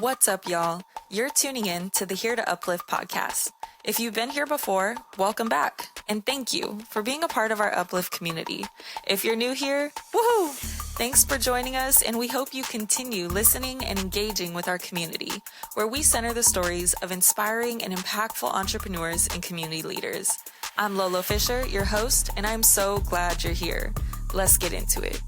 What's up, y'all? You're tuning in to the Here to Uplift podcast. If you've been here before, welcome back. And thank you for being a part of our Uplift community. If you're new here, woohoo! Thanks for joining us, and we hope you continue listening and engaging with our community, where we center the stories of inspiring and impactful entrepreneurs and community leaders. I'm Lolo Fisher, your host, and I'm so glad you're here. Let's get into it.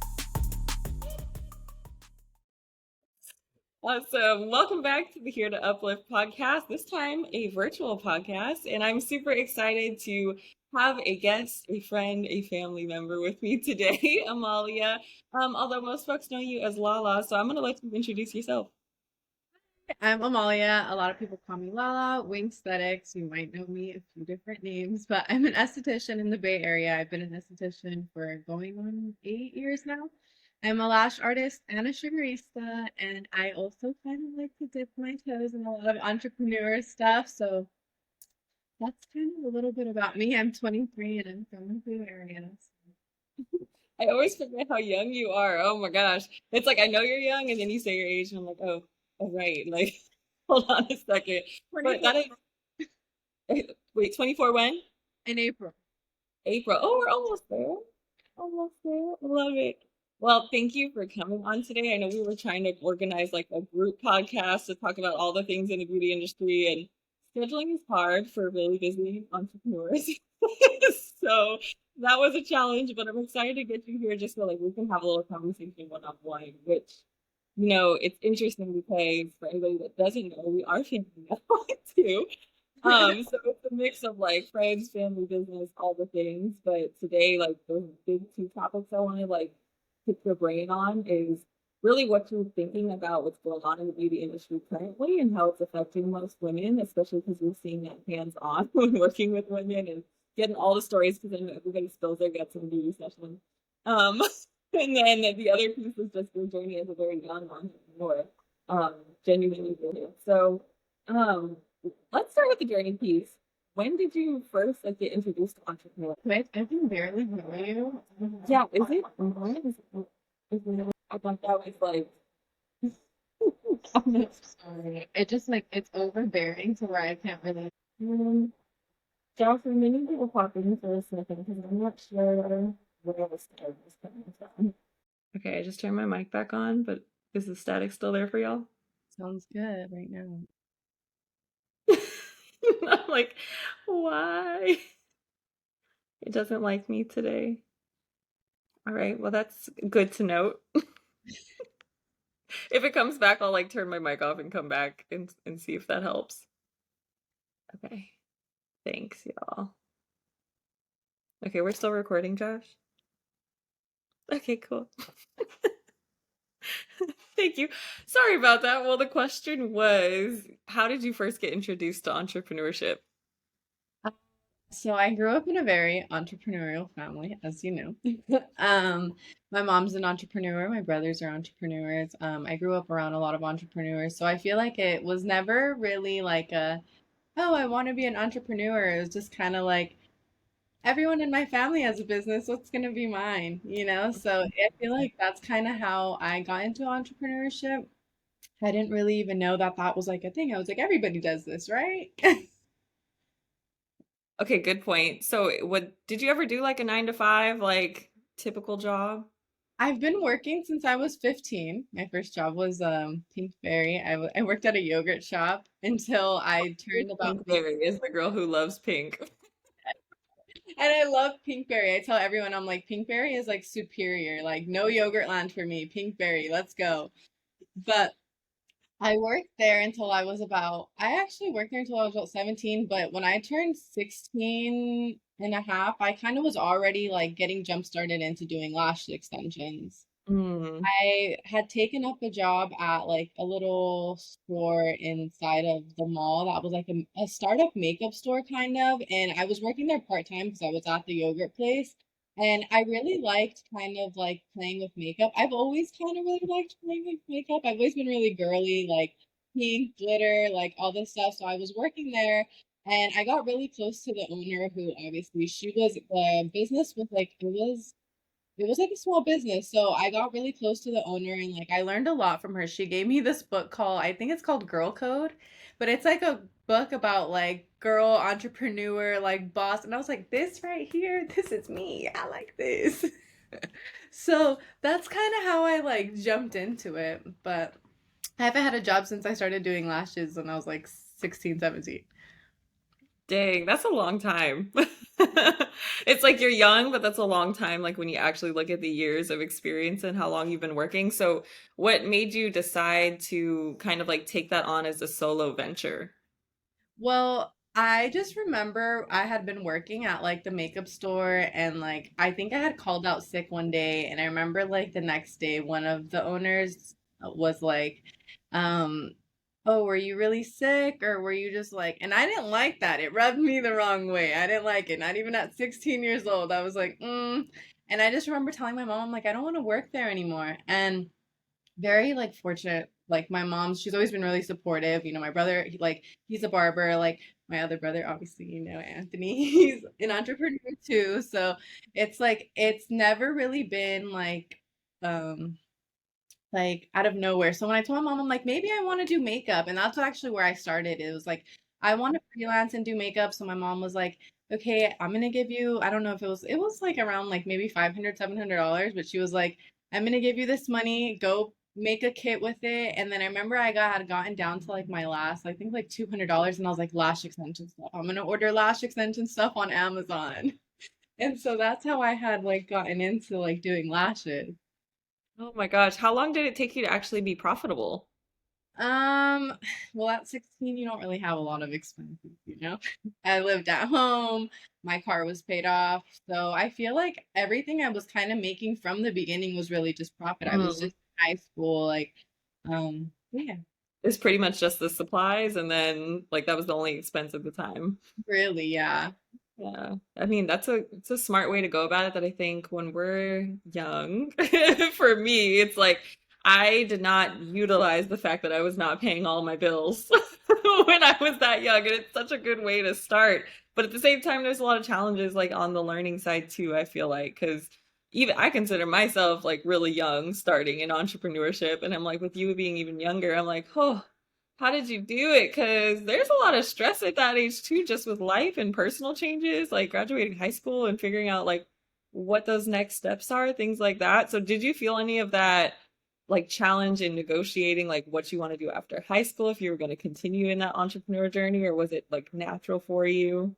Awesome. Welcome back to the Here to Uplift podcast, this time a virtual podcast. And I'm super excited to have a guest, a friend, a family member with me today, Amalia. Although most folks know you as Lala, so I'm going to let you introduce yourself. I'm Amalia. A lot of people call me Lala, Wing Aesthetics. You might know me a few different names, but I'm an esthetician in the Bay Area. I've been an esthetician for going on 8 years now. I'm a lash artist and a sugarista, and I also kind of like to dip my toes in a lot of entrepreneur stuff. So that's kind of a little bit about me. I'm 23 and I'm from the Bay Area. I always forget how young you are. Oh my gosh. It's like I know you're young, and then you say your age, and I'm like, oh right. Like, hold on a second. But that is, wait, 24 when? In April. April. Oh, we're almost there. Almost there. Love it. Well, thank you for coming on today. I know we were trying to organize like a group podcast to talk about all the things in the beauty industry, and scheduling is hard for really busy entrepreneurs. So that was a challenge, but I'm excited to get you here just so like we can have a little conversation one-on-one, which it's interesting because for anybody that doesn't know, we are thinking about it too. So it's a mix of like friends, family, business, all the things. But today, like the big two topics I want to like pick your brain on is really what you're thinking about what's going on in the beauty industry currently and how it's affecting most women, especially because we're seeing that hands-on when working with women and getting all the stories because I know everybody spills their guts in the beauty session. Um, and then the other piece is just your journey as a very young entrepreneur, genuinely brilliant. So, let's start with the journey piece. When did you first like get introduced to entrepreneurship? Wait, I can barely hear you. Yeah, is it? I thought that was like. I'm sorry. It just like it's overbearing to where I can't really. Josh, for many people pop in for a second because I'm not sure where the static is coming from. Okay, I just turned my mic back on, but is the static still there for y'all? Sounds good right now. I'm like, why? It doesn't like me today. All right, well, that's good to note. If it comes back, I'll like turn my mic off and come back and see if that helps. Okay. Thanks, y'all. Okay, we're still recording, Josh? Okay, cool. Thank you. Sorry about that. Well, the question was, how did you first get introduced to entrepreneurship? So I grew up in a very entrepreneurial family, as you know. My mom's an entrepreneur, my brothers are entrepreneurs. I grew up around a lot of entrepreneurs, so I feel like it was never really like oh, I want to be an entrepreneur. It was just kind of like everyone in my family has a business. What's going to be mine? So I feel like that's kind of how I got into entrepreneurship. I didn't really even know that that was like a thing. I was like, everybody does this, right? Okay, good point. So, what did you ever do like a 9 to 5, like typical job? I've been working since I was 15. My first job was Pinkberry. I worked at a yogurt shop until I turned about Pinkberry is the girl who loves pink. and I love Pinkberry. I tell everyone I'm like Pinkberry is like superior. Like no yogurt land for me. Pinkberry, let's go. But I worked there until I actually worked there until I was about 17, but when I turned 16 and a half, I kind of was already like getting jump started into doing lash extensions. Mm. I had taken up a job at like a little store inside of the mall that was like a startup makeup store kind of, and I was working there part-time because I was at the yogurt place. And I really liked kind of like playing with makeup. I've always kind of really liked playing with makeup. I've always been really girly, like pink, glitter, like all this stuff. So I was working there and I got really close to the owner who obviously she was the business was like it was It was like a small business. So I got really close to the owner and like I learned a lot from her. She gave me this book called, I think it's called Girl Code, but it's like a book about like girl entrepreneur, like boss. And I was like, this right here, this is me. I like this. So that's kind of how I like jumped into it. But I haven't had a job since I started doing lashes when I was like 16, 17. Dang, that's a long time. It's like you're young, but that's a long time, like when you actually look at the years of experience and how long you've been working. So, what made you decide to kind of like take that on as a solo venture? Well, I just remember I had been working at like the makeup store and like I think I had called out sick one day and I remember like the next day one of the owners was like um oh, were you really sick or were you just like, and I didn't like that. It rubbed me the wrong way. I didn't like it. Not even at 16 years old. I was like, and I just remember telling my mom, I'm like, I don't want to work there anymore. And very like fortunate, like my mom, she's always been really supportive. My brother, he's a barber. Like my other brother, obviously, Anthony, he's an entrepreneur too. So it's like it's never really been um like out of nowhere. So when I told my mom, I'm like, maybe I want to do makeup. And that's actually where I started. It was like, I want to freelance and do makeup. So my mom was like, okay, I'm going to give you, I don't know if it was like around like maybe 500, $700, but she was like, I'm going to give you this money, go make a kit with it. And then I remember had gotten down to like my last, I think like $200. And I was like, lash extension stuff. I'm going to order lash extension stuff on Amazon. And so that's how I had like gotten into like doing lashes. Oh my gosh, how long did it take you to actually be profitable? Um, well, at 16, you don't really have a lot of expenses. I lived at home, my car was paid off. So I feel like everything I was kind of making from the beginning was really just profit. I was Mm. just in high school, like, yeah, It's pretty much just the supplies, and then like that was the only expense at the time. really, yeah. Yeah. I mean, it's a smart way to go about it that I think when we're young, for me, it's like I did not utilize the fact that I was not paying all my bills when I was that young, and it's such a good way to start. But at the same time, there's a lot of challenges like on the learning side too, I feel like, because even I consider myself like really young starting in entrepreneurship, and I'm like with you being even younger, I'm like, oh, how did you do it? Because there's a lot of stress at that age too, just with life and personal changes, like graduating high school and figuring out like what those next steps are, things like that. So did you feel any of that like challenge in negotiating like what you want to do after high school if you were going to continue in that entrepreneur journey, or was it like natural for you?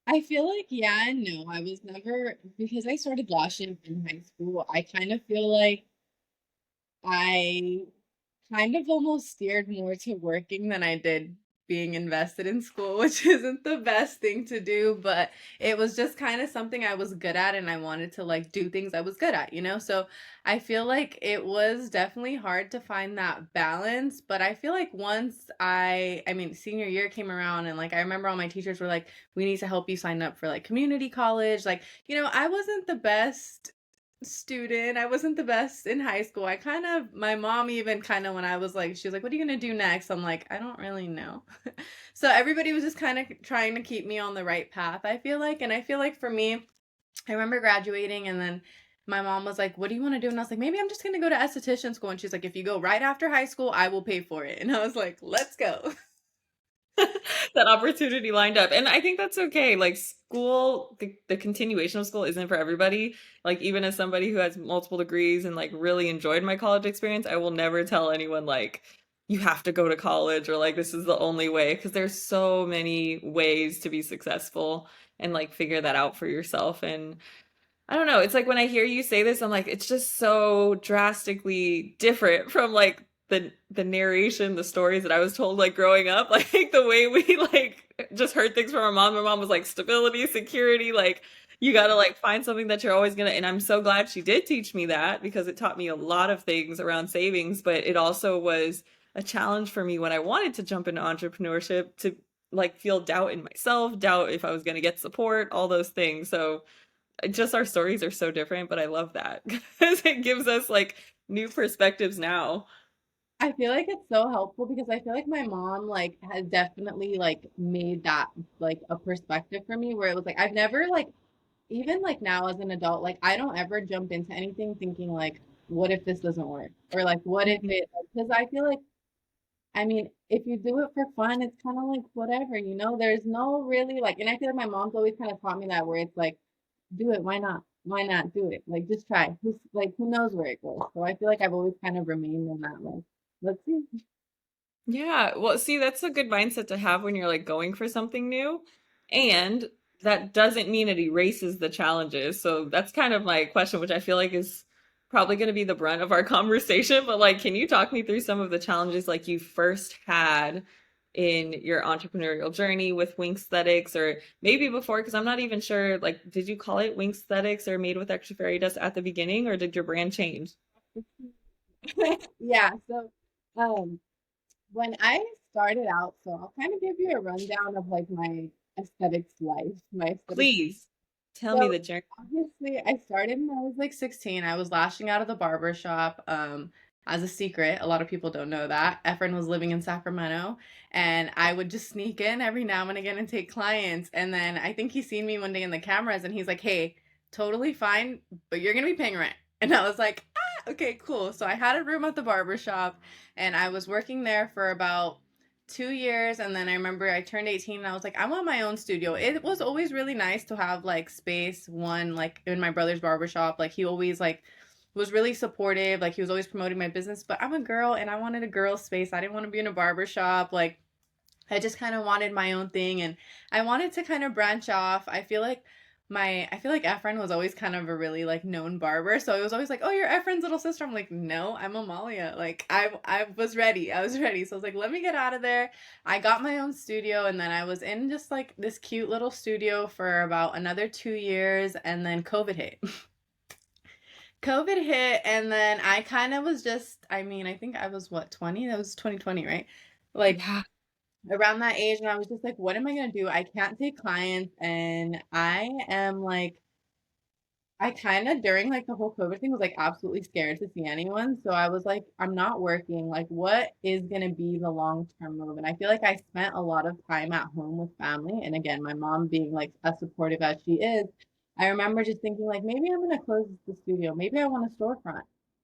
I feel like, yeah and no. I was never, because I started lashing in high school, I kind of feel like I kind of almost steered more to working than I did being invested in school, which isn't the best thing to do, but it was just kind of something I was good at and I wanted to like do things I was good at. So I feel like it was definitely hard to find that balance, but I feel like once I mean, senior year came around and like I remember all my teachers were like, we need to help you sign up for like community college. Like, I wasn't the best student. I wasn't the best in high school. My mom even kind of, when I was like, she was like, what are you going to do next? I'm like, I don't really know. So everybody was just kind of trying to keep me on the right path, I feel like. And I feel like for me, I remember graduating and then my mom was like, what do you want to do? And I was like, maybe I'm just going to go to esthetician school. And she's like, if you go right after high school, I will pay for it. And I was like, let's go. That opportunity lined up. And I think that's okay. Like school, the continuation of school isn't for everybody. Like even as somebody who has multiple degrees and like really enjoyed my college experience, I will never tell anyone like you have to go to college or like this is the only way because there's so many ways to be successful and like figure that out for yourself. And I don't know. It's like when I hear you say this, I'm like, it's just so drastically different from like the narration, the stories that I was told like growing up. Like the way we like just heard things from our mom. My mom was like stability, security, like you gotta like find something that you're always gonna, and I'm so glad she did teach me that because it taught me a lot of things around savings, but it also was a challenge for me when I wanted to jump into entrepreneurship to like feel doubt in myself, doubt if I was gonna get support, all those things. So just our stories are so different, but I love that because it gives us like new perspectives now. I feel like it's so helpful because I feel like my mom like has definitely like made that like a perspective for me where it was like I've never like even like now as an adult, like I don't ever jump into anything thinking like, what if this doesn't work? Or like, what if Mhm. it, because I feel like, I mean, if you do it for fun, it's kind of like whatever, there's no really like, and I feel like my mom's always kind of taught me that where it's like, do it, why not? Why not do it? Like, just try. Who knows where it goes? So I feel like I've always kind of remained in that, like, let's see. Yeah, well, see, that's a good mindset to have when you're like going for something new. And that doesn't mean it erases the challenges. So that's kind of my question, which I feel like is probably going to be the brunt of our conversation. But like, can you talk me through some of the challenges like you first had in your entrepreneurial journey with Wink Aesthetics, or maybe before? Because I'm not even sure, like, did you call it Wink Aesthetics or Made with Extra Fairy Dust at the beginning, or did your brand change? Yeah, so um when I started out, so I'll kind of give you a rundown of like my aesthetics life, my aesthetics. Please tell me So the journey. obviously I started when I was like 16. I was lashing out of the barber shop. As a secret, a lot of people don't know that. Efren was living in Sacramento and I would just sneak in every now and again and take clients. And then I think he seen me one day in the cameras and he's like, hey, totally fine, but you're gonna be paying rent. And I was like, ah, okay, cool. So I had a room at the barber shop and I was working there for about 2 years, and then I remember I turned 18 and I was like, I want my own studio. It was always really nice to have like space, one, like in my brother's barbershop. Like he always like was really supportive. Like he was always promoting my business. But I'm a girl and I wanted a girl space. I didn't want to be in a barbershop. Like I just kind of wanted my own thing and I wanted to kind of branch off. I feel like Efren was always kind of a really like known barber. So it was always like, oh, you're Efren's little sister. I'm like, no, I'm Amalia. Like I was ready. I was ready. So I was like, let me get out of there. I got my own studio and then I was in just like this cute little studio for about another 2 years and then COVID hit. COVID hit and then I kind of was just, I mean, I think I was what, 20? That was 2020, right? Like Yeah. around that age and I was just like, what am I gonna do? I can't take clients and I am like I kind of during like the whole COVID thing was like absolutely scared to see anyone. So I was like, I'm not working. Like, what is gonna be the long-term move? And I feel like I spent a lot of time at home with family. And again, my mom being like as supportive as she is, I remember just thinking like maybe I'm gonna close the studio. Maybe I want a storefront.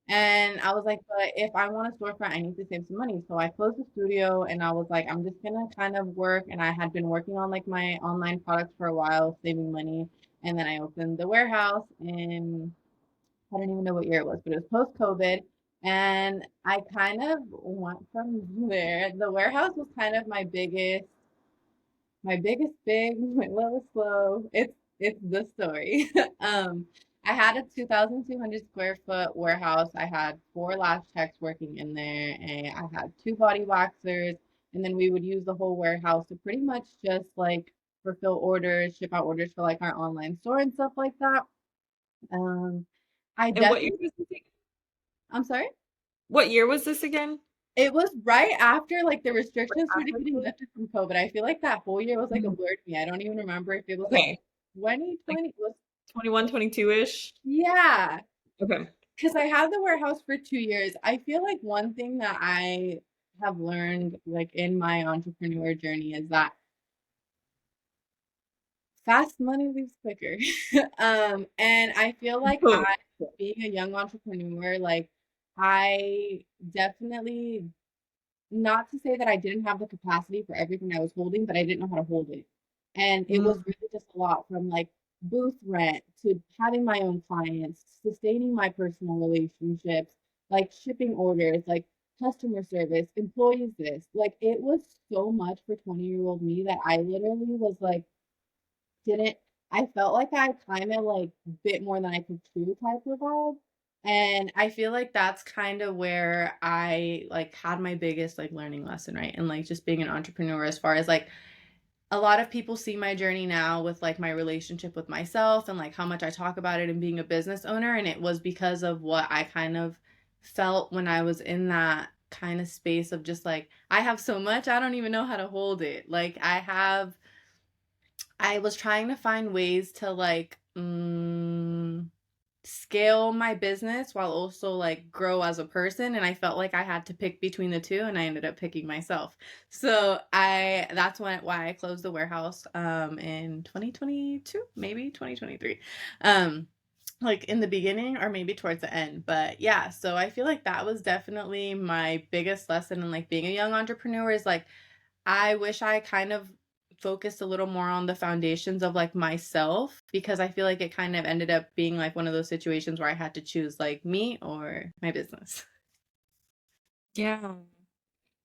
And I was like, but if I want a storefront, I need to save some money. So I closed the studio and I was like, I'm just gonna kind of work. And I had been working on like my online products for a while, saving money. And then I opened the warehouse in, I don't even know what year it was, but it was post COVID. And I kind of went from there. The warehouse was kind of my biggest big, my lowest low. It's the story. I had a 2,200 square foot warehouse. I had four lash techs working in there, and I had two body waxers, and then we would use the whole warehouse to pretty much just like fulfill orders, ship out orders for like our online store and stuff like that. Um, I And what year definitely, was this again? I'm sorry. What year was this again? It was right after like the Right restrictions started after getting COVID? lifted from COVID. I feel like that whole year was like a Mm. blur to me. I don't even remember if it was like Okay. Like 2020 was 21, 22-ish. yeah, Okay. because I had the warehouse for 2 years. I feel like one thing that I have learned like in my entrepreneur journey is that fast money leaves quicker. And I feel like Boom. being a young entrepreneur, like I definitely not to say that I didn't have the capacity for everything I was holding, but I didn't know how to hold it. And it was Mm. really just a lot from like booth rent to having my own clients, sustaining my personal relationships, like shipping orders, like customer service, employees this. Like it was so much for 20-year-old me that I literally was like, didn't I felt like I kind of like bit more than I could chew type of vibe. And I feel like that's kind of where I like had my biggest like learning lesson, right? And like just being an entrepreneur as far as like a lot of people see my journey now with like my relationship with myself and like how much I talk about it and being a business owner. And it was because of what I kind of felt when I was in that kind of space of just like, I have so much, I don't even know how to hold it. Like I was trying to find ways to like scale my business while also like grow as a person, and I felt like I had to pick between the two, and I ended up picking myself. So I that's why I closed the warehouse in 2022, maybe 2023. Um like in the beginning or maybe towards the end. But yeah, so I feel like that was definitely my biggest lesson in like being a young entrepreneur is like I wish I kind of focused a little more on the foundations of like myself, because I feel like it kind of ended up being like one of those situations where I had to choose like me or my business. Yeah.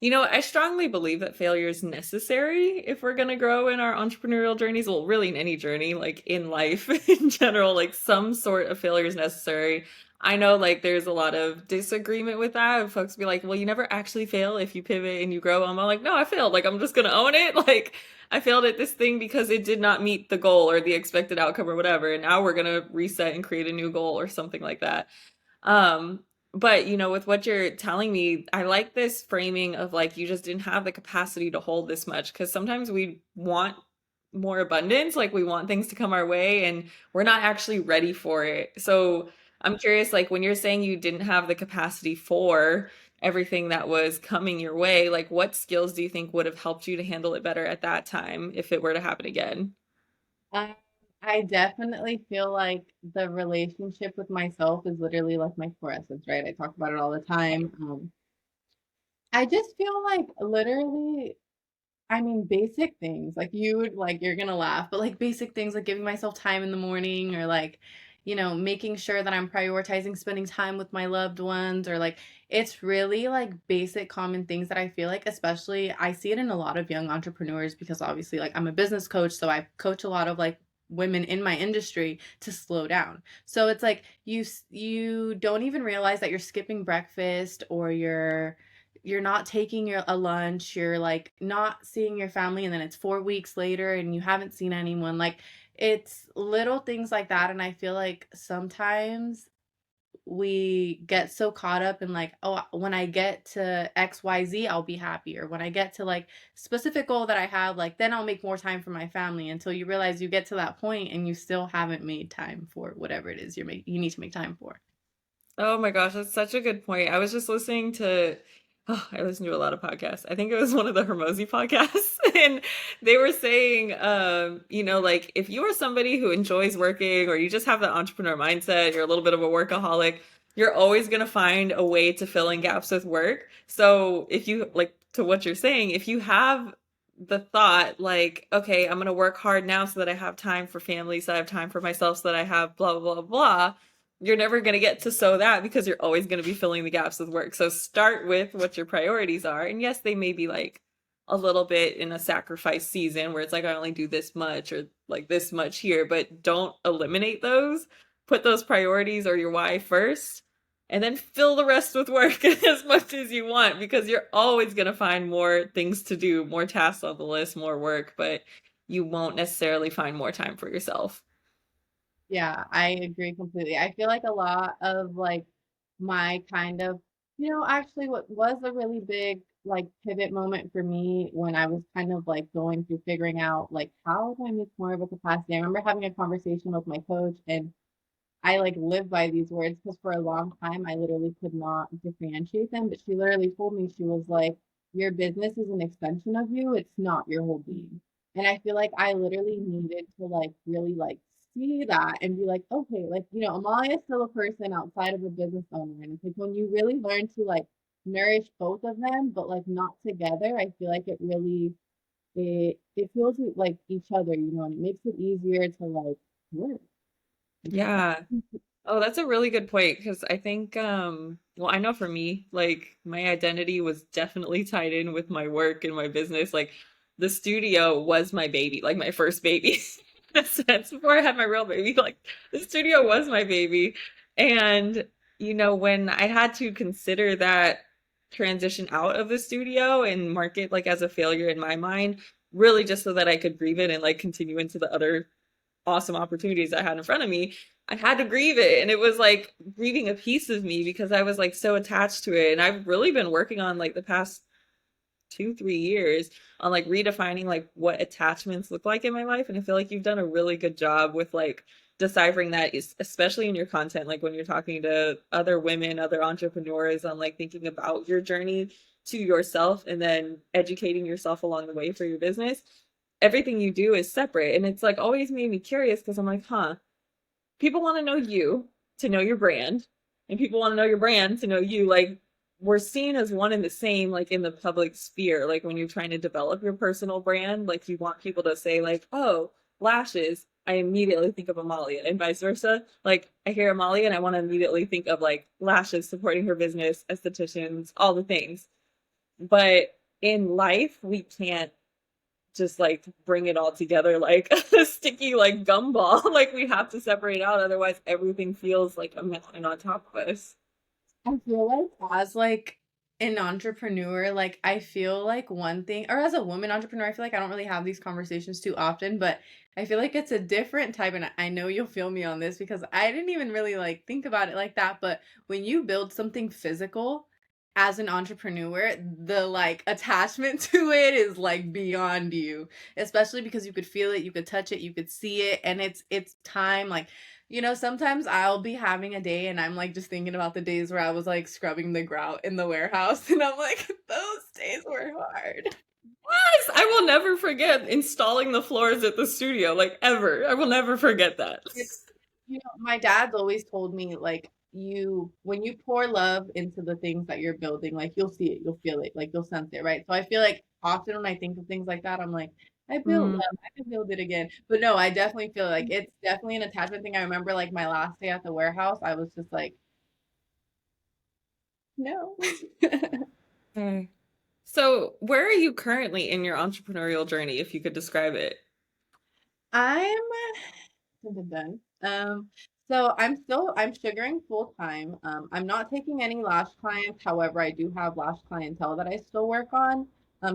I strongly believe that failure is necessary if we're going to grow in our entrepreneurial journeys. Well, really in any journey, like in life in general, like some sort of failure is necessary. I know like there's a lot of disagreement with that. Folks be like, well, you never actually fail if you pivot and you grow. I'm all like, no, I failed. Like, I'm just going to own it. Like, I failed at this thing because it did not meet the goal or the expected outcome or whatever. And now we're going to reset and create a new goal or something like that. But with what you're telling me, I like this framing of like you just didn't have the capacity to hold this much because sometimes we want more abundance, like we want things to come our way and we're not actually ready for it. So I'm curious, like when you're saying you didn't have the capacity for everything that was coming your way, like what skills do you think would have helped you to handle it better at that time if it were to happen again? Um, I definitely feel like the relationship with myself is literally like my core essence, right? I talk about it all the time. I just feel like literally I mean, basic things, like, you would like, you're gonna laugh, but, like, basic things, like, giving myself time in the morning or, like, making sure that I'm prioritizing spending time with my loved ones or, like, it's really, like, basic common things that I feel like especially I see it in a lot of young entrepreneurs because obviously, like, I'm a business coach, so I coach a lot of, like, women in my industry to slow down. So it's like you don't even realize that you're skipping breakfast or you're not taking a lunch, you're like not seeing your family, and then it's 4 weeks later and you haven't seen anyone. Like it's little things like that. And I feel like sometimes we get so caught up in like, oh, when I get to XYZ, I'll be happy. Or when I get to like specific goal that I have, like then I'll make more time for my family until you realize you get to that point and you still haven't made time for whatever it is you need to make time for. Oh my gosh, that's such a good point. I was just listening to, oh, I listen to a lot of podcasts. I think it was one of the Hermosi podcasts, and they were saying, like if you are somebody who enjoys working or you just have that entrepreneur mindset, you're a little bit of a workaholic, you're always going to find a way to fill in gaps with work. So if you like to what you're saying, if you have the thought like, okay, I'm going to work hard now so that I have time for family, so I have time for myself, so that I have blah, blah, blah, blah, you're never going to get to sow that because you're always going to be filling the gaps with work. So start with what your priorities are. And yes, they may be like a little bit in a sacrifice season where it's like I only do this much or like this much here, but don't eliminate those. Put those priorities or your why first and then fill the rest with work as much as you want because you're always going to find more things to do, more tasks on the list, more work, but you won't necessarily find more time for yourself. Yeah, I agree completely. I feel like a lot of like my kind of, actually what was a really big like pivot moment for me when I was kind of like going through figuring out like how do I make more of a capacity. I remember having a conversation with my coach and I like live by these words because for a long time I literally could not differentiate them. But she literally told me, she was like, your business is an extension of you, it's not your whole being. And I feel like I literally needed to like really like see that and be like, okay, like, Amalia is still a person outside of a business owner. And it's like when you really learn to like nourish both of them, but like not together, I feel like it feels like each other, and it makes it easier to like work. Yeah. Oh, that's a really good point because I think well, I know for me, like my identity was definitely tied in with my work and my business. Like the studio was my baby, like my first baby. In a sense, before I had my real baby, like the studio was my baby. And when I had to consider that transition out of the studio and mark it like as a failure in my mind, really just so that I could grieve it and like continue into the other awesome opportunities I had in front of me, I had to grieve it. And it was like grieving a piece of me because I was like so attached to it. And I've really been working on like the past 2, 3 years on like redefining like what attachments look like in my life. And I feel like you've done a really good job with like deciphering that is especially in your content, like when you're talking to other women, other entrepreneurs on like thinking about your journey to yourself and then educating yourself along the way for your business. Everything you do is separate. And it's like always made me curious because I'm like, huh, people want to know you to know your brand, and people want to know your brand to know you. Like we're seen as one and the same, like in the public sphere. Like when you're trying to develop your personal brand, like you want people to say, like, oh, lashes. I immediately think of Amalia, and vice versa. Like I hear Amalia and I want to immediately think of like lashes, supporting her business, estheticians, all the things. But in life, we can't just like bring it all together like a sticky like gumball. Like we have to separate out, otherwise everything feels like a mountain on top of us. I feel like as like an entrepreneur, like I feel like one thing, or as a woman entrepreneur, I feel like I don't really have these conversations too often, but I feel like it's a different type, and I know you'll feel me on this because I didn't even really like think about it like that. But when you build something physical as an entrepreneur, the like attachment to it is like beyond you, especially because you could feel it, you could touch it, you could see it, and it's time. Like, you know, sometimes I'll be having a day and I'm like just thinking about the days where I was like scrubbing the grout in the warehouse and I'm like, those days were hard. Yes, I will never forget installing the floors at the studio, like ever. I will never forget that. You know, my dad's always told me like you when you pour love into the things that you're building, like you'll see it, you'll feel it, like you'll sense it, right? So I feel like often when I think of things like that, I'm like, I built Mm. love, I can build it again. But no, I definitely feel like it's definitely an attachment thing. I remember like my last day at the warehouse, I was just like, no. Okay. So where are you currently in your entrepreneurial journey, if you could describe it? I'm done. So I'm sugaring full time. I'm not taking any lash clients. However, I do have lash clientele that I still work on.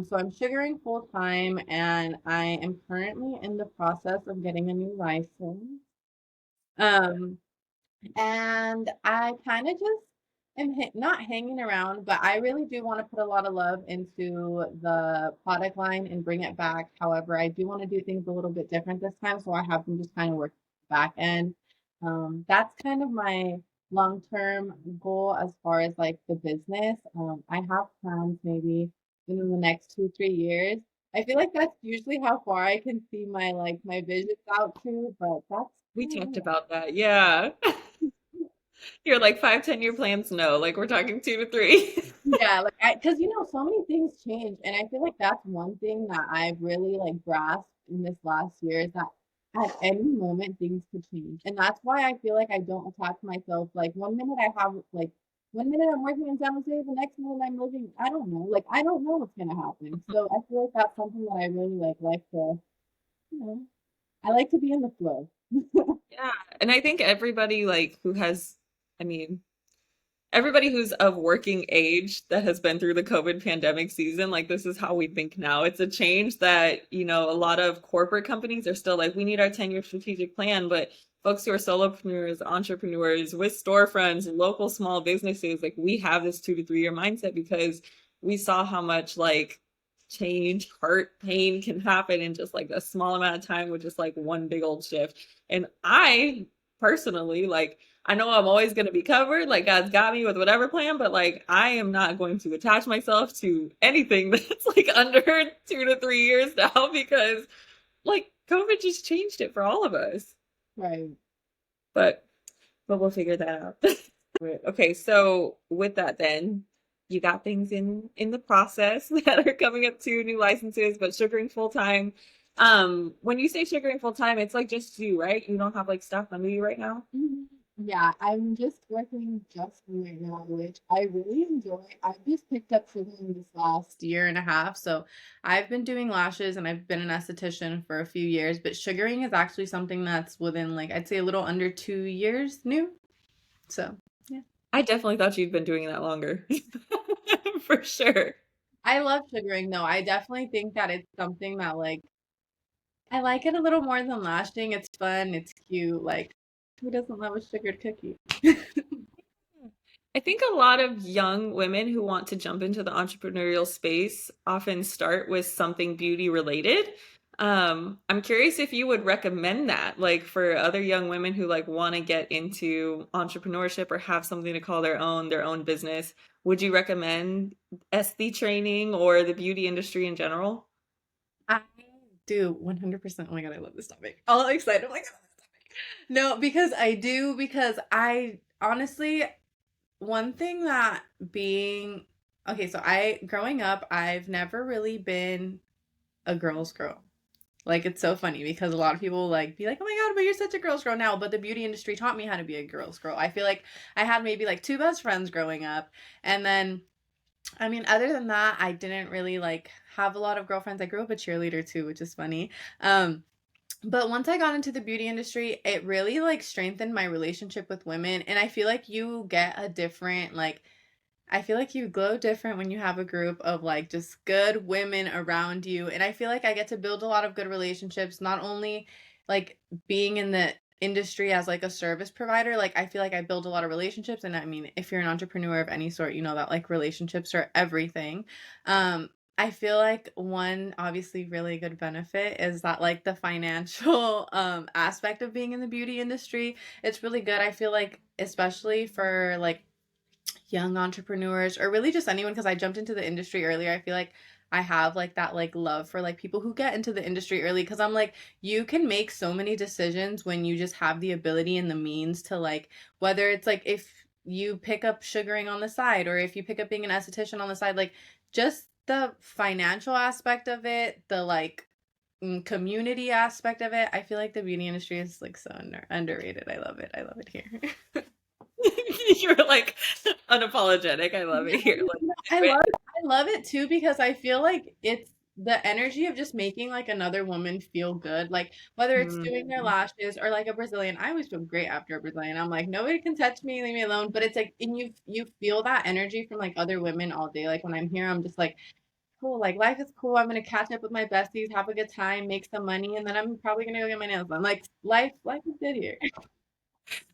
So I'm sugaring full time, and I am currently in the process of getting a new license. Um, and I kind of just am not hanging around, but I really do want to put a lot of love into the product line and bring it back. However, I do want to do things a little bit different this time, so I have them just kind of work back end. That's kind of my long-term goal as far as like the business. I have plans maybe within the next 2, 3 years. I feel like that's usually how far I can see my like my visions out to, but that's We kind talked of about that. Yeah. You're like 5, 10 year plans? No, like we're talking 2 to 3. yeah, like because you know so many things change, and I feel like that's one thing that I've really like grasped in this last year is that at any moment things could change, and that's why I feel like I don't attach myself. Like one minute I have like 1 minute I'm working in San Jose, the next minute I'm living. I don't know, like I don't know what's gonna happen. So I feel like that's something that I really like to, you know, I like to be in the flow. Yeah. And I think everybody like who has, I mean, everybody who's of working age that has been through the COVID pandemic season, like this is how we think now. It's a change that, a lot of corporate companies are still like, we need our 10-year strategic plan, but folks who are solopreneurs, entrepreneurs with storefronts, local small businesses, like we have this 2 to 3 year mindset because we saw how much like change, hurt, pain can happen in just like a small amount of time with just like one big old shift. And I personally like I know I'm always going to be covered. Like God's got me with whatever plan, but like I am not going to attach myself to anything that's like under 2 to 3 years now because like COVID just changed it for all of us. Right. But we'll figure that out. Okay, so with that then, you got things in the process that are coming up to new licenses, but sugaring full time. When you say sugaring full time, it's like just you, right? You don't have like stuff under you right now? Mhm. Yeah, I'm just working just right now, which I really enjoy. I've just picked up sugaring this last year and a half. So I've been doing lashes and I've been an esthetician for a few years, but sugaring is actually something that's within like I'd say a little under 2 years new. So yeah. I definitely thought you'd been doing that longer. For sure. I love sugaring though. I definitely think that it's something that like I like it a little more than lashing. It's fun, it's cute. Like who doesn't love a sugared cookie? I think a lot of young women who want to jump into the entrepreneurial space often start with something beauty related. I'm curious if you would recommend that, like for other young women who like want to get into entrepreneurship or have something to call their own business. Would you recommend SB training or the beauty industry in general? I do 100%. Oh my God, I love this topic. All excited. I'm like, I love this topic. No, because I do, because I honestly, one thing that being, okay, so growing up, I've never really been a girl's girl. Like it's so funny because a lot of people like be like, "Oh my God, but you're such a girl's girl now." But the beauty industry taught me how to be a girl's girl. I feel like I had maybe like two best friends growing up, and then I mean, other than that, I didn't really like have a lot of girlfriends. I grew up a cheerleader too, which is funny. But once I got into the beauty industry, it really like strengthened my relationship with women, and I feel like you get a different like I feel like you glow different when you have a group of like just good women around you. And I feel like I get to build a lot of good relationships, not only like being in the industry as like a service provider, like I feel like I build a lot of relationships. And I mean, if you're an entrepreneur of any sort, you know that like relationships are everything. I feel like one obviously really good benefit is that like the financial aspect of being in the beauty industry, it's really good. I feel like especially for like young entrepreneurs or really just anyone because I jumped into the industry earlier. I feel like I have like that like love for like people who get into the industry early because I'm like you can make so many decisions when you just have the ability and the means to like whether it's like if you pick up sugaring on the side or if you pick up being an esthetician on the side like just the financial aspect of it, the like community aspect of it. I feel like the beauty industry is like so underrated. I love it. I love it here. You're like unapologetic. I love it here. Like, do I love it too because I feel like it's the energy of just making like another woman feel good. Like whether it's it. doing their lashes or like a Brazilian. I always feel great after a Brazilian. I'm like, nobody can touch me, leave me alone. But it's like and you feel that energy from like other women all day. Like when I'm here, I'm just like, cool, like life is cool. I'm gonna catch up with my besties, have a good time, make some money, and then I'm probably gonna go get my nails done. Like life is good here.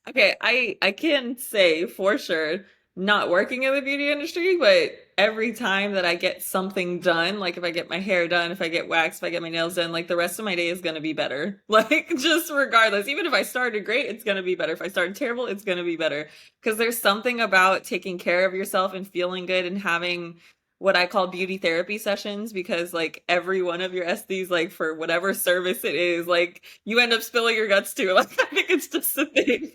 Okay, I can say for sure, not working in the beauty industry, but every time that I get something done, like if I get my hair done, if I get waxed, if I get my nails done, like the rest of my day is gonna be better. Like just regardless, even if I started great, it's gonna be better. If I started terrible, it's gonna be better. Because there's something about taking care of yourself and feeling good and having what I call beauty therapy sessions because like every one of your SDs, like for whatever service it is, like you end up spilling your guts too. Like I think it's just a thing.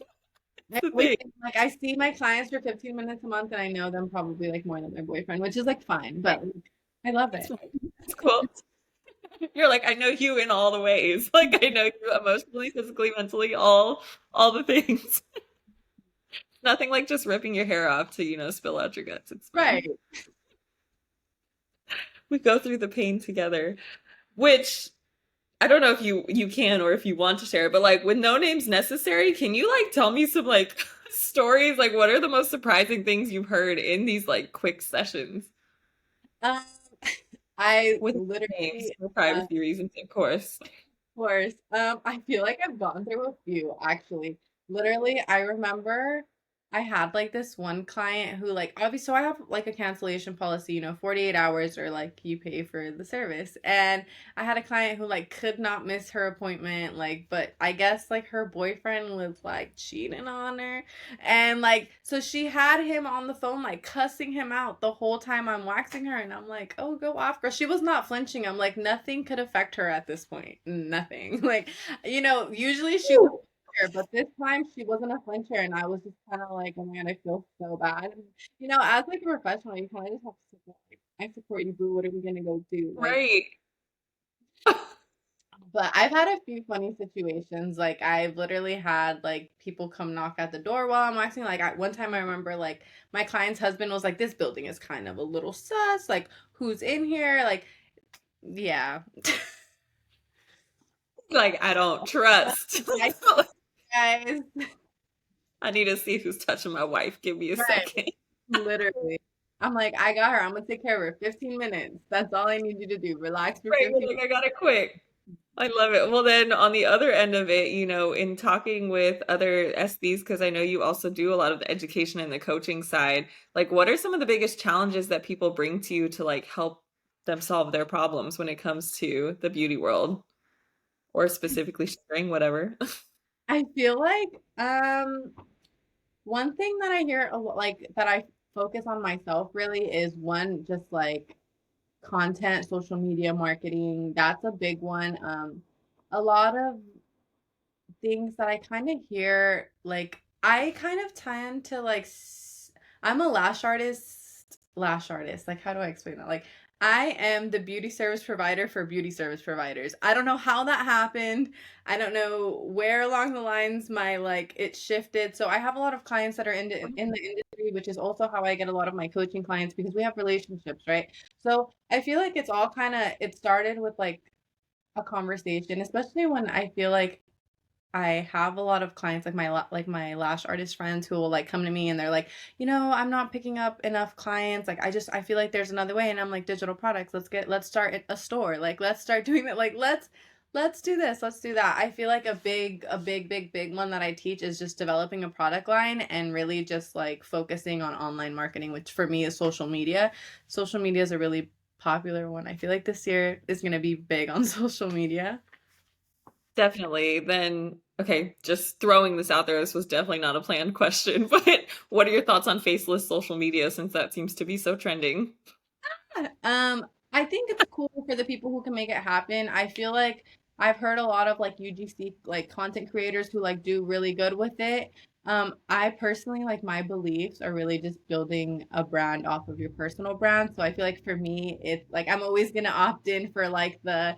I The always thing. think, like I see my clients for 15 minutes a month and I know them probably like more than my boyfriend, which is like fine, but like, I love It's it. fine. It's cool. You're like, I know you in all the ways. Like I know you emotionally, physically, mentally, all the things. Nothing like just ripping your hair off to, spill out your guts. It's fine. Right. We go through the pain together. Which I don't know if you can or if you want to share, but like with no names necessary, can you like tell me some like stories? Like what are the most surprising things you've heard in these like quick sessions? Um, I With names literally, for of privacy reasons, of course. course, I feel like I've gone through a few actually. Literally, I remember I had like this one client who like obviously so I have like a cancellation policy, 48 hours or like you pay for the service. And I had a client who like could not miss her appointment, like, but I guess like her boyfriend was like cheating on her. And like so she had him on the phone like cussing him out the whole time I'm waxing her and I'm like, "Oh, go off, girl." She was not flinching. I'm like, nothing could affect her at this point. Nothing. Like, usually she would flinch, but this time she wasn't a flincher and I was just kind of like, "Oh my God, I feel so bad." And, as like a professional, you kind of just have to support, like, I support you, boo. What are we gonna go do? Like, Right. but I've had a few funny situations. Like I've literally had like people come knock at the door while I'm waxing. Like one time I remember like my client's husband was like, "This building is kind of a little sus. Like who's in here?" Like yeah, Like I don't trust. hi guys. I need to see who's touching my wife. Give me a Right, second. literally. I'm like, I got her. I'm gonna take care of her. 15 minutes. That's all I need you to do. Relax for Right, 15 you're like I got it quick. I love it. Well, then on the other end of it, in talking with other SBs, because I know you also do a lot of the education and the coaching side, like what are some of the biggest challenges that people bring to you to like help them solve their problems when it comes to the beauty world? or specifically sharing, whatever. I feel like one thing that I hear like that I focus on myself really is one just like content, social media marketing. That's a big one. A lot of things that I kind of hear, like I kind of tend to I'm a lash artist. Like how do I explain that? Like I am the beauty service provider for beauty service providers. I don't know how that happened. I don't know where along the lines my like it shifted. So I have a lot of clients that are in the industry, which is also how I get a lot of my coaching clients because we have relationships, right? So I feel like it's all kind of it started with like a conversation, especially when I feel like I have a lot of clients like like my lash artist friends who will like come to me and they're like, I'm not picking up enough clients. Like I feel like there's another way and I'm like digital products. Let's start a store. Like let's start doing that. Like let's do this. Let's do that. I feel like a big one that I teach is just developing a product line and really just like focusing on online marketing, which for me is social media. Social media is a really popular one. I feel like this year is going to be big on social media. Definitely. Then, okay, just throwing this out there, this was definitely not a planned question, but what are your thoughts on faceless social media since that seems to be so trending? I think it's cool for the people who can make it happen. I feel like I've heard a lot of like UGC like content creators who like do really good with it. I personally like my beliefs are really just building a brand off of your personal brand. So I feel like for me, it's like I'm always gonna opt in for like the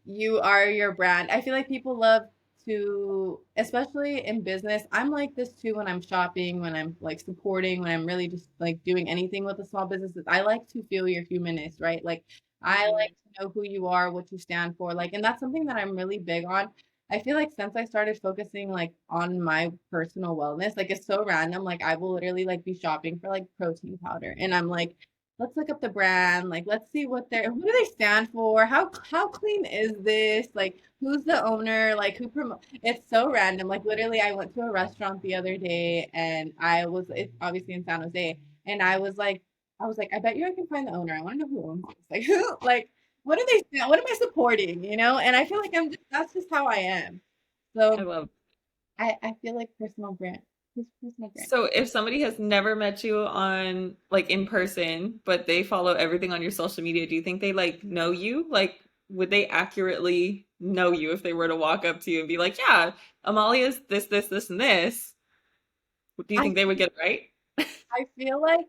you are your brand. I feel like people love to, especially in business. I'm like this too when I'm shopping, when I'm like supporting, when I'm really just like doing anything with the small businesses. I like to feel your humanness, right? Like I like Mhm. to know who you are, what you stand for. Like, and that's something that I'm really big on. I feel like since I started focusing like on my personal wellness, like it's so random. Like I will literally like be shopping for like protein powder and I'm like let's look up the brand. Like, let's see what do they stand for? How clean is this? Like, who's the owner? Like, who promote? It's so random. Like, literally, I went to a restaurant the other day, and it's obviously in San Jose, and I was like, I bet you I can find the owner. I want to know who owns this. Like, who? Like, what do they stand? What am I supporting? And I feel like that's just how I am. I So love. I feel like just personal brand. So if somebody has never met you on like in person, but they follow everything on your social media, do you think they like know you? Like, would they accurately know you if they were to walk up to you and be like, "Yeah, Amalia's this, and this"? Do you I think they would get it right? I feel like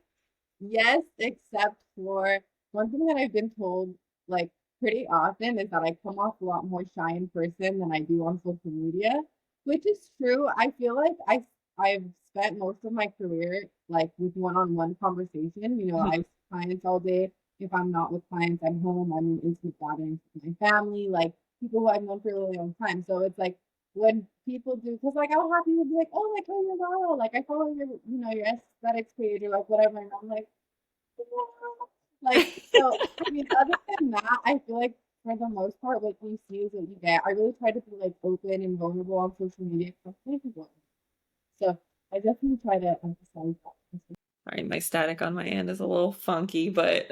yes, except for one thing that I've been told like pretty often is that I come off a lot more shy in person than I do on social media, which is true. I feel like I've spent most of my career like with one-on-one conversation. I see clients all day. If I'm not with clients, I'm home. I'm in intimate gatherings with my family, like people who I've known for a really long time. So it's like when people do, because like I'll have people be like, oh, like, oh, you're Lala, like I follow your aesthetics page or like whatever, and I'm like, like, so, I mean, other than that, I feel like for the most part, what you see is what you get. I really try to be like open and vulnerable on social media because I think people. So I definitely try to emphasize that. Sorry, my static on my end is a little funky, but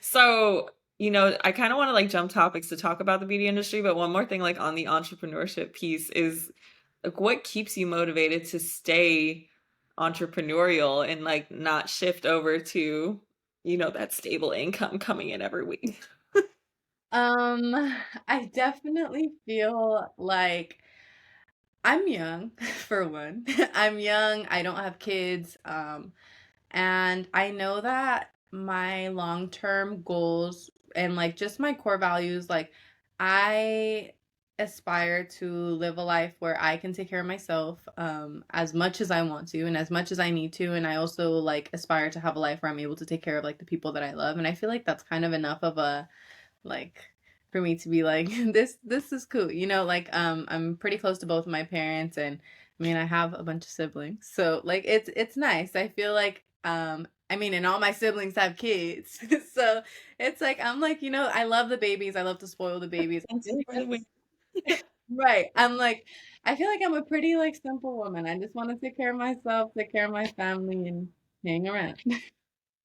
so, I kind of want to like jump topics to talk about the beauty industry, but one more thing like on the entrepreneurship piece is like what keeps you motivated to stay entrepreneurial and like not shift over to, that stable income coming in every week. Um, I definitely feel like I'm young, for one. I'm young. I don't have kids. And I know that my long-term goals and like just my core values, like I aspire to live a life where I can take care of myself as much as I want to and as much as I need to. And I also like aspire to have a life where I'm able to take care of like the people that I love. And I feel like that's kind of enough of a like for me to be like this is cool, like I'm pretty close to both of my parents, and I mean I have a bunch of siblings, so like it's nice. I feel like I mean, and all my siblings have kids, so it's like I'm like, I love the babies, I love to spoil the babies. I Thanks feel like for the win. right, I'm like I feel like I'm a pretty like simple woman. I just want to take care of myself, take care of my family, and hang around.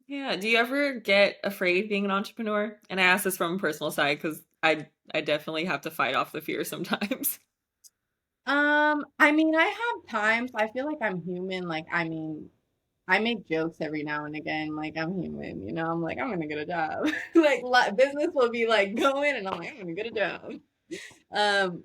Yeah. Do you ever get afraid being an entrepreneur? And I ask this from a personal side because I definitely have to fight off the fear sometimes. I mean, I have times I feel like I'm human. Like, I mean, I make jokes every now and again. Like, I'm human, you know. I'm like, I'm gonna get a job. Like, business will be like going, and I'm like, I'm gonna get a job.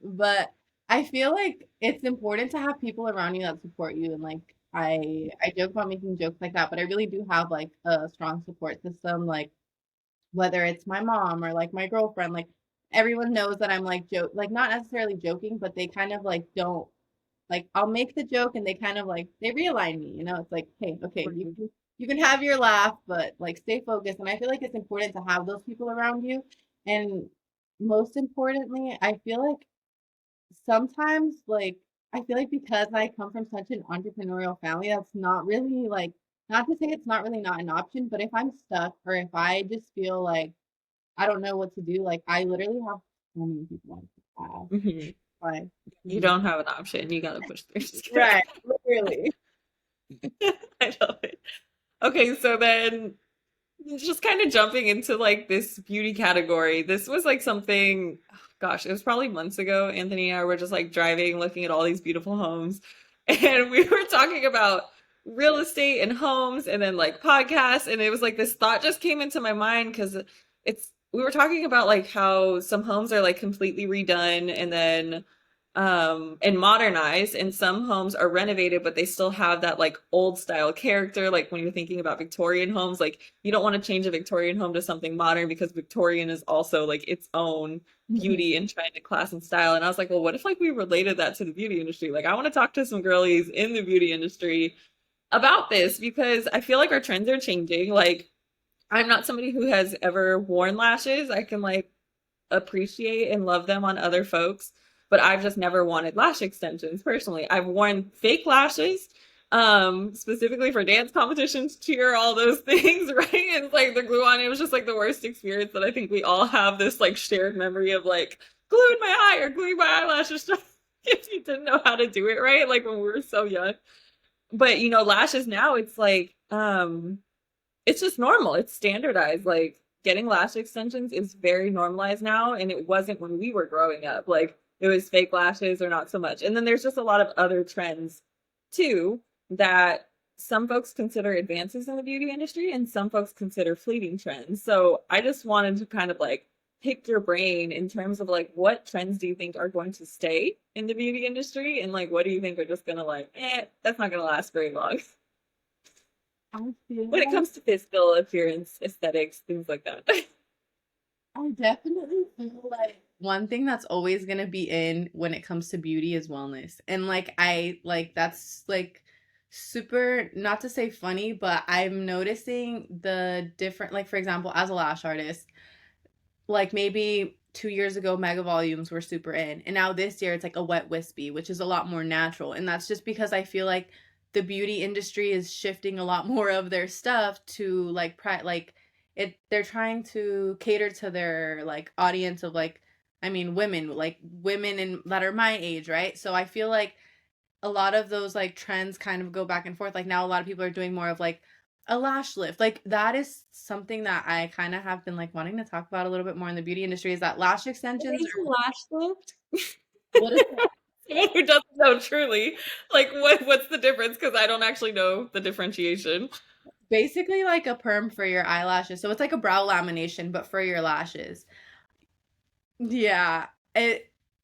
But I feel like it's important to have people around you that support you, and like, I joke about making jokes like that, but I really do have like a strong support system. Like, whether it's my mom or like my girlfriend, like everyone knows that I'm like like not necessarily joking, but they kind of like don't like I'll make the joke and they kind of like they realign me, you know. It's like, hey, okay, you can have your laugh, but like stay focused. And I feel like it's important to have those people around you. And most importantly, I feel like sometimes like I feel like because I come from such an entrepreneurial family, that's not really like not to say it's not really not an option, but if I'm stuck or if I just feel like I don't know what to do. Like I literally have so many people I have. Mhm. Like, You mhm. don't have an option. You gotta push through. Just kidding. Right, literally. I love it. Okay, so then just kind of jumping into like this beauty category. This was like something, gosh, it was probably months ago. Anthony and I were just like driving, looking at all these beautiful homes, and we were talking about real estate and homes and then like podcasts. And it was like this thought just came into my mind because we were talking about like how some homes are like completely redone and then and modernized, and some homes are renovated but they still have that like old style character. Like when you're thinking about Victorian homes, like you don't want to change a Victorian home to something modern because Victorian is also like its own Mhm. beauty and trend and class and style. And I was like, well, what if like we related that to the beauty industry? Like I want to talk to some girlies in the beauty industry about this because I feel like our trends are changing. Like I'm not somebody who has ever worn lashes. I can like appreciate and love them on other folks, but I've just never wanted lash extensions personally. I've worn fake lashes, specifically for dance competitions, cheer, all those things, right? And it's like the glue on it was just like the worst experience that I think we all have this like shared memory of like gluing my eye or gluing my eyelashes if you didn't know how to do it right, like when we were so young. But you know, lashes now it's just normal. It's standardized. Like getting lash extensions is very normalized now, and it wasn't when we were growing up. Like it was fake lashes or not so much. And then there's just a lot of other trends too that some folks consider advances in the beauty industry and some folks consider fleeting trends. So I just wanted to kind of like pick your brain in terms of like what trends do you think are going to stay in the beauty industry and like what do you think are just gonna like, that's not gonna last very long I feel when it like comes to physical appearance, aesthetics, things like that. I definitely feel like one thing that's always gonna be in when it comes to beauty is wellness. And like I like that's like super not to say funny, but I'm noticing the different like for example, as a lash artist, like maybe 2 years ago mega volumes were super in and now this year it's like a wet wispy, which is a lot more natural, and that's just because I feel like the beauty industry is shifting a lot more of their stuff to like like it they're trying to cater to their like audience of like I mean women, like women in that are my age, right? So I feel like a lot of those like trends kind of go back and forth. Like now a lot of people are doing more of like a lash lift. Like that is something that I kind of have been like wanting to talk about a little bit more in the beauty industry is that lash What extensions is a are lash lift? what is Someone who doesn't know truly, like what's the difference? Because I don't actually know the differentiation. basically like a perm for your eyelashes. So it's like a brow lamination but for your lashes. Yeah.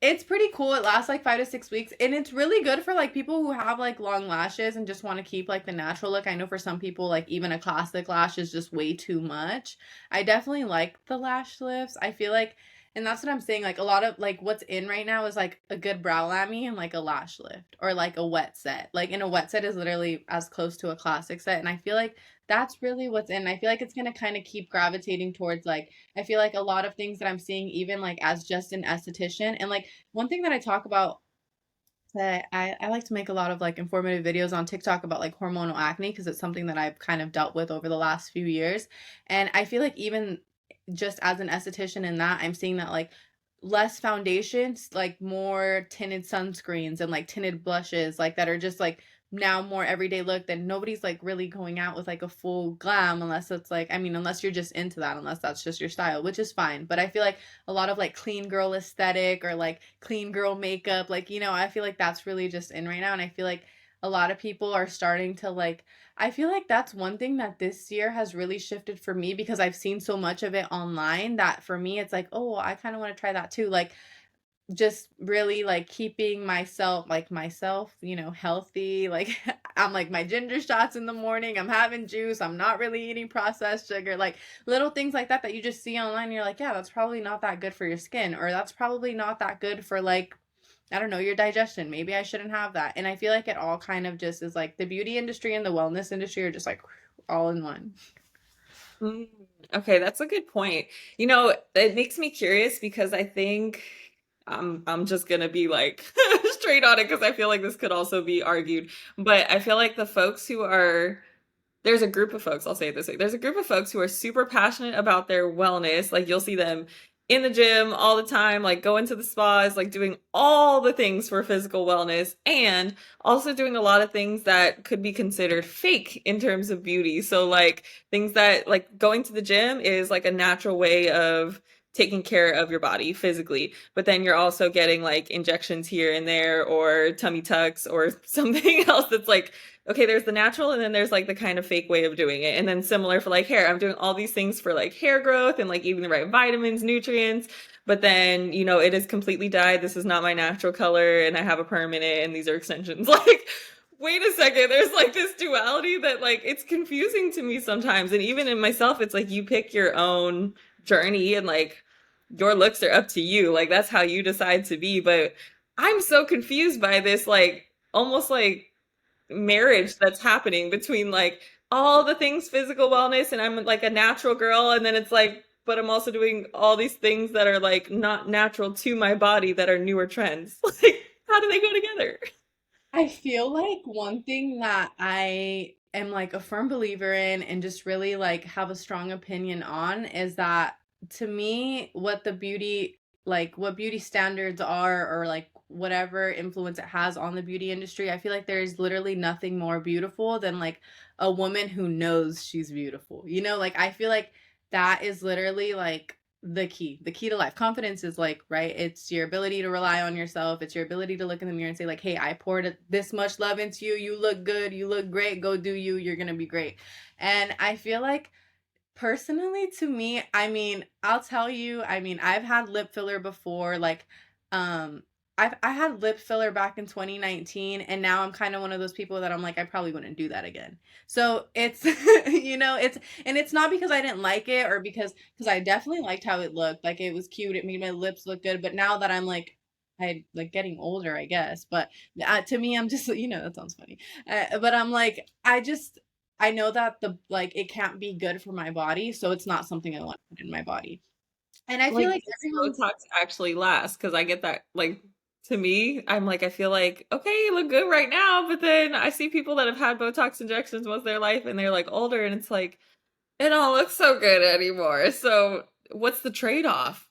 It's pretty cool. It lasts like 5 to 6 weeks. And it's really good for like people who have like long lashes and just want to keep like the natural look. I know for some people, like even a classic lash is just way too much. I definitely like the lash lifts. I feel like and that's what I'm saying. Like a lot of like what's in right now is like a good brow lamy and like a lash lift or like a wet set. Like in a wet set is literally as close to a classic set. And I feel like that's really what's in. I feel like it's gonna kind of keep gravitating towards like I feel like a lot of things that I'm seeing, even like as just an esthetician, and like one thing that I talk about that I like to make a lot of like informative videos on TikTok about like hormonal acne because it's something that I've kind of dealt with over the last few years. And I feel like even just as an esthetician in that, I'm seeing that like less foundations, like more tinted sunscreens and like tinted blushes, like that are just like now more everyday look, then nobody's like really going out with like a full glam unless it's like, I mean, unless you're just into that, unless that's just your style, which is fine. But I feel like a lot of like clean girl aesthetic or like clean girl makeup, like, you know, I feel like that's really just in right now. And I feel like a lot of people are starting to like, I feel like that's one thing that this year has really shifted for me because I've seen so much of it online that for me it's like, oh, I kind of want to try that too. Like just really like keeping myself, you know, healthy. Like I'm like my ginger shots in the morning, I'm having juice, I'm not really eating processed sugar, like little things like that that you just see online and you're like, yeah, that's probably not that good for your skin, or that's probably not that good for like, I don't know, your digestion. Maybe I shouldn't have that. And I feel like it all kind of just is like the beauty industry and the wellness industry are just like all in one. Mm, okay, that's a good point. You know, it makes me curious because I think I'm just gonna be like straight on it because I feel like this could also be argued. But I feel like the folks who are there's a group of folks, I'll say it this way. There's a group of folks who are super passionate about their wellness. Like you'll see them in the gym all the time, like going to the spas, like doing all the things for physical wellness and also doing a lot of things that could be considered fake in terms of beauty. So like things that like going to the gym is like a natural way of taking care of your body physically, but then you're also getting like injections here and there or tummy tucks or something else that's like okay, there's the natural and then there's like the kind of fake way of doing it. And then similar for like hair, I'm doing all these things for like hair growth and like eating the right vitamins, nutrients. But then, you know, it is completely dyed. This is not my natural color and I have a perm in it and these are extensions. Like, wait a second, there's like this duality that like it's confusing to me sometimes. And even in myself, it's like you pick your own journey and like your looks are up to you. Like that's how you decide to be. But I'm so confused by this, like almost like marriage that's happening between like all the things physical wellness and I'm like a natural girl and then it's like but I'm also doing all these things that are like not natural to my body that are newer trends. Like how do they go together? I feel like one thing that I am like a firm believer in and just really like have a strong opinion on is that to me, what the beauty, like what beauty standards are, or like whatever influence it has on the beauty industry, I feel like there's literally nothing more beautiful than like a woman who knows she's beautiful. You know, like I feel like that is literally like the key to life. Confidence is like, right, it's your ability to rely on yourself, it's your ability to look in the mirror and say like, hey, I poured this much love into you, you look good, you look great, go do you, you're gonna be great. And I feel like personally, to me, I mean, I'll tell you, I mean, I've had lip filler before, like, um, I had lip filler back in 2019, and now I'm kind of one of those people that I'm like, I probably wouldn't do that again. So it's, you know, and it's not because I didn't like it or because I definitely liked how it looked, like it was cute, it made my lips look good. But now that I'm like, I like getting older, I guess. But to me, I'm just, you know, that sounds funny. But I'm like, I know that the like it can't be good for my body, so it's not something I want to put in my body. And I feel Like like does everyone's Botox actually last? Because I get that like to me, I'm like I feel like okay, you look good right now, but then I see people that have had Botox injections most of their life and they're like older and it's like it don't look so good anymore. So what's the trade-off?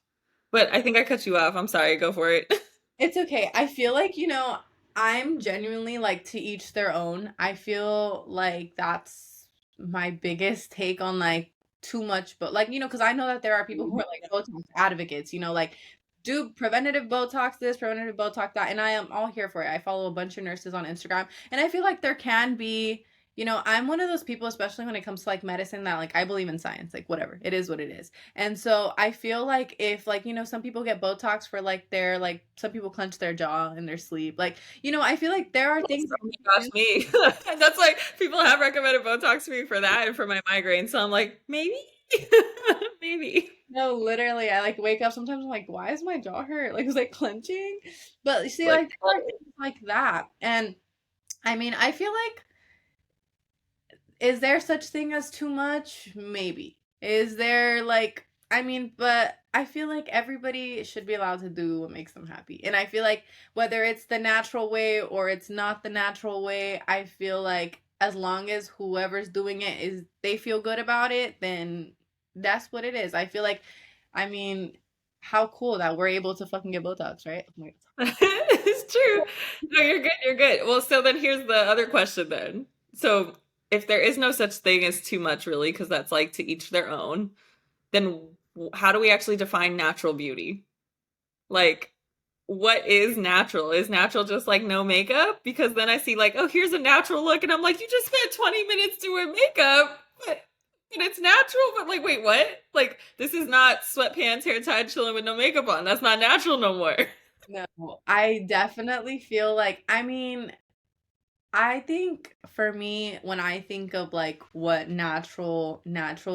But I think I cut you off. I'm sorry. Go for it. it's okay. I feel like, you know, I'm genuinely like to each their own. I feel like that's my biggest take on like too much, but like, you know, because I know that there are people who are like Botox advocates, you know, like do preventative Botox this, preventative Botox that, and I am all here for it. I follow a bunch of nurses on Instagram, and I feel like there can be, you know, I'm one of those people, especially when it comes to like medicine, that like I believe in science, like whatever, it is what it is. And so I feel like if like, you know, some people get Botox for like their like some people clench their jaw in their sleep. Like, you know, I feel like there are things that Oh we my can gosh, me. That's like people have recommended Botox to me for that and for my migraine. So I'm like, maybe, maybe. no, literally, I like wake up sometimes I'm like, why is my jaw hurt? Like, was I clenching? But you see, Like, like there are things like that. And I mean, I feel like is there such thing as too much? Maybe. Is there like I mean, but I feel like everybody should be allowed to do what makes them happy. And I feel like whether it's the natural way or it's not the natural way, I feel like as long as whoever's doing it is they feel good about it, then that's what it is. I feel like I mean, how cool that we're able to fucking get Botox, right? Oh my God. true. No, you're good. You're good. Well, so then here's the other question then. So if there is no such thing as too much, really, because that's like to each their own, then how do we actually define natural beauty? Like, what is natural? Is natural just like no makeup? Because then I see like, oh, here's a natural look, and I'm like, you just spent 20 minutes doing makeup, but it's natural. But like, wait, what? Like, this is not sweatpants, hair tied, chilling with no makeup on. That's not natural no more. No, I definitely feel like, I think for me, when I think of like what natural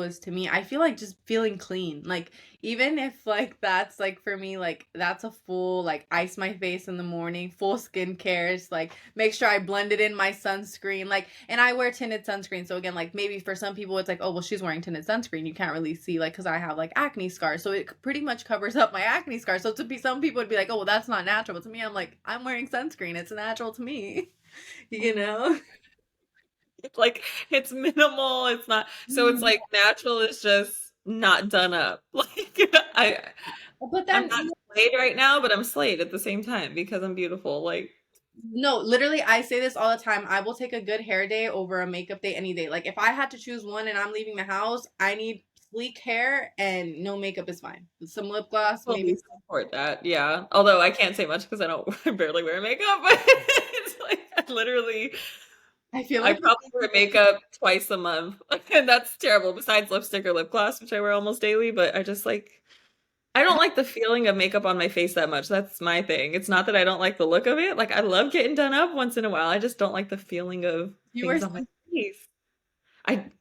is to me, I feel like just feeling clean. Like even if like that's like for me, like that's a full like ice my face in the morning, full skincare, it's like make sure I blend it in my sunscreen. Like and I wear tinted sunscreen. So again, like maybe for some people it's like, oh well she's wearing tinted sunscreen. You can't really see like because I have like acne scars. So it pretty much covers up my acne scars. So to be some people would be like, oh well that's not natural. But to me, I'm like, I'm wearing sunscreen. It's natural to me. You know? Like, it's minimal. It's not. So it's Mm. like natural is just not done up. Like, But I'm then, not slayed right now, but I'm slayed at the same time because I'm beautiful. Like, no, literally, I say this all the time. I will take a good hair day over a makeup day any day. Like, if I had to choose one and I'm leaving the house, I need sleek hair and no makeup is fine. Some lip gloss, maybe. fully support that. Yeah. Although I can't say much because I don't I barely wear makeup, but it's like I literally I feel I like probably wear makeup twice a month. And that's terrible. Besides lipstick or lip gloss, which I wear almost daily, but I just like I don't like the feeling of makeup on my face that much. That's my thing. It's not that I don't like the look of it. Like I love getting done up once in a while. I just don't like the feeling of you are. things on my face.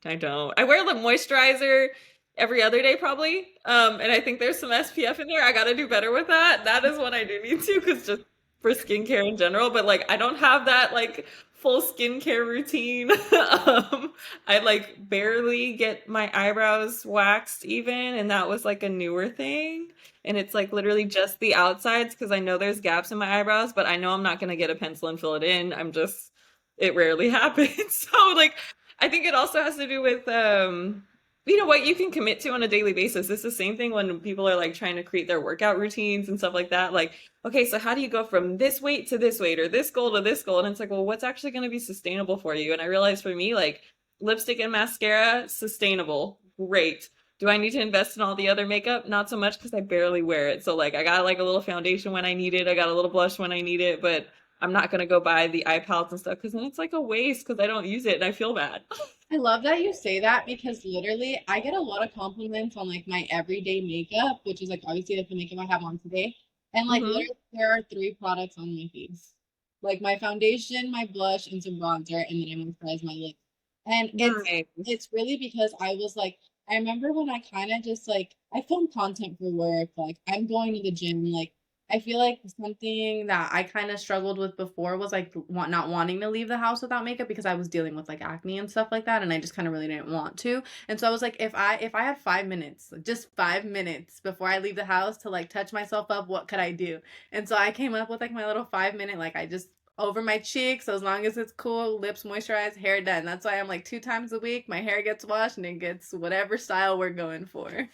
I don't. I wear the moisturizer every other day probably. And I think there's some SPF in there. I gotta do better with that. That is what I do need to, because just for skincare in general. But like I don't have that like full skincare routine. I like barely get my eyebrows waxed even, and that was like a newer thing. And it's like literally just the outsides because I know there's gaps in my eyebrows, but I know I'm not gonna get a pencil and fill it in. I'm just it rarely happens. So like I think it also has to do with you know what you can commit to on a daily basis. It's the same thing when people are like trying to create their workout routines and stuff like that. Like, okay, so how do you go from this weight to this weight or this goal to this goal? And it's like, well, what's actually going to be sustainable for you? And I realized for me, like lipstick and mascara, sustainable, great. Do I need to invest in all the other makeup? Not so much because I barely wear it. So like I got like a little foundation when I need it. I got a little blush when I need it, but I'm not gonna go buy the eye palettes and stuff because then it's like a waste because I don't use it and I feel bad. I love that you say that because literally I get a lot of compliments on like my everyday makeup, which is like obviously like the makeup I have on today. And like Hmm. literally there are three products on my face. Like my foundation, my blush, and some bronzer, and then I moisturize my lips. And it's Nice. really because I was like I remember when I kind of just like I film content for work, like I'm going to the gym, like I feel like something that I kind of struggled with before was like not wanting to leave the house without makeup because I was dealing with like acne and stuff like that, and I just kind of really didn't want to. And so I was like, if I had 5 minutes, like, just 5 minutes before I leave the house to like touch myself up, what could I do? And so I came up with like my little 5 minute, like I just over my cheeks, as long as it's cool, lips moisturized, hair done. That's why I'm like 2 times a week, my hair gets washed and it gets whatever style we're going for.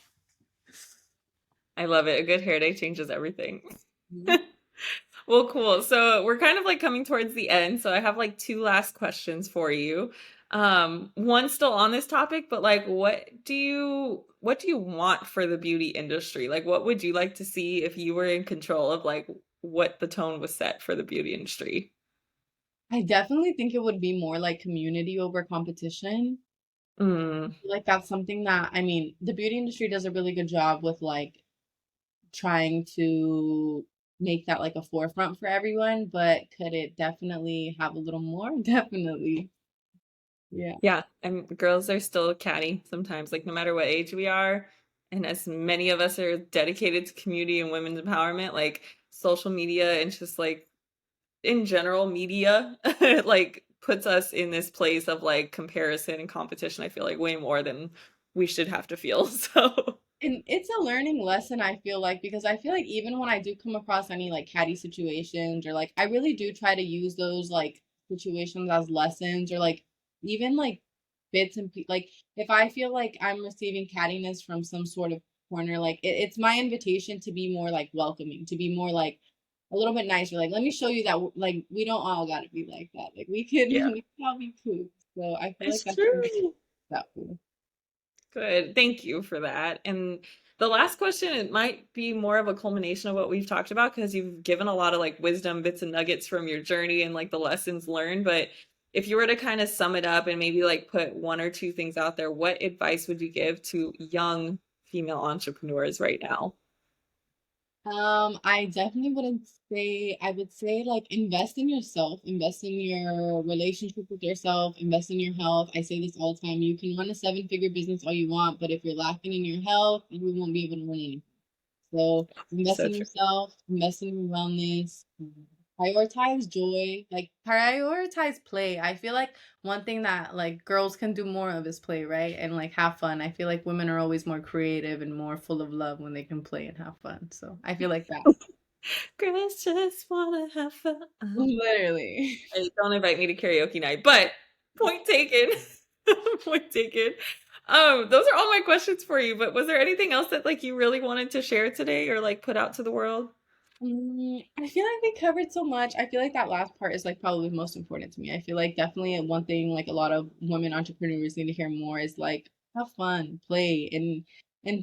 I love it. A good hair day changes everything. Well, cool. So we're kind of like coming towards the end. So I have like two last questions for you. One still on this topic, but like what do you want for the beauty industry? Like what would you like to see if you were in control of like what the tone was set for the beauty industry? I definitely think it would be more like community over competition. Mm, Like that's something that I mean, the beauty industry does a really good job with like trying to make that like a forefront for everyone, but could it definitely have a little more? Definitely. Yeah. yeah, and girls are still catty sometimes, like no matter what age we are, and as many of us are dedicated to community and women's empowerment, like social media and just like in general media like puts us in this place of like comparison and competition. I feel like way more than we should have to feel. So And it's a learning lesson, I feel like, because I feel like even when I do come across any like catty situations or like I really do try to use those like situations as lessons or like even like like if I feel like I'm receiving cattiness from some sort of corner, like it's my invitation to be more like welcoming, to be more like a little bit nicer. Like, let me show you that like we don't all gotta be like that. Like we can Yeah, we can all be cool. So I feel like it's that's true. that cool. Good. Thank you for that. And the last question, it might be more of a culmination of what we've talked about because you've given a lot of like wisdom, bits and nuggets from your journey and like the lessons learned. But if you were to kind of sum it up and maybe like put one or two things out there, what advice would you give to young female entrepreneurs right now? I definitely wouldn't say, I would say like invest in yourself, invest in your relationship with yourself, invest in your health. I say this all the time. You can run a seven-figure business all you want, but if you're lacking in your health, you won't be able to run anything. So invest So in true. yourself, invest in your wellness, prioritize joy, like prioritize play. I feel like one thing that like girls can do more of is play, right? And like have fun. I feel like women are always more creative and more full of love when they can play and have fun. So I feel like that. Girls just wanna have fun. Literally. Hey, don't invite me to karaoke night, but point taken. Point taken. Those are all my questions for you, but was there anything else that like you really wanted to share today or like put out to the world? I feel like we covered so much. I feel like that last part is like probably the most important to me. I feel like definitely one thing like a lot of women entrepreneurs need to hear more is like have fun, play, and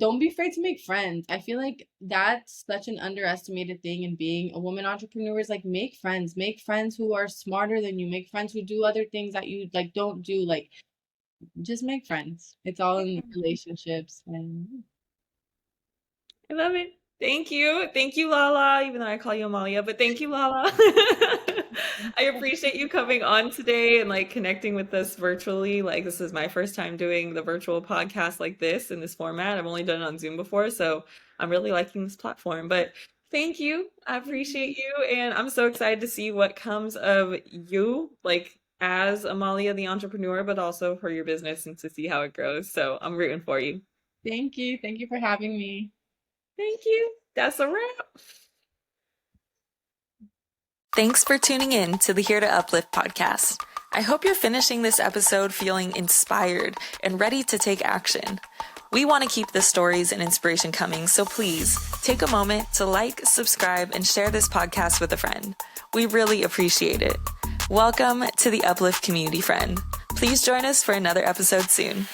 don't be afraid to make friends. I feel like that's such an underestimated thing in being a woman entrepreneur is like make friends who are smarter than you, make friends who do other things that you like don't do. Like just make friends. It's all in relationships and I love it. Thank you. Thank you, Lala, even though I call you Amalia, but thank you, Lala. I appreciate you coming on today and like connecting with us virtually. Like this is my first time doing the virtual podcast like this in this format. I've only done it on Zoom before, so I'm really liking this platform. But thank you. I appreciate you and I'm so excited to see what comes of you like as Amalia the entrepreneur, but also for your business and to see how it grows. So I'm rooting for you. thank you. Thank you for having me. Thank you. That's a wrap. Thanks for tuning in to the Here to Uplift podcast. I hope you're finishing this episode feeling inspired and ready to take action. We want to keep the stories and inspiration coming, so please take a moment to like, subscribe, and share this podcast with a friend. We really appreciate it. Welcome to the Uplift community, friend. Please join us for another episode soon.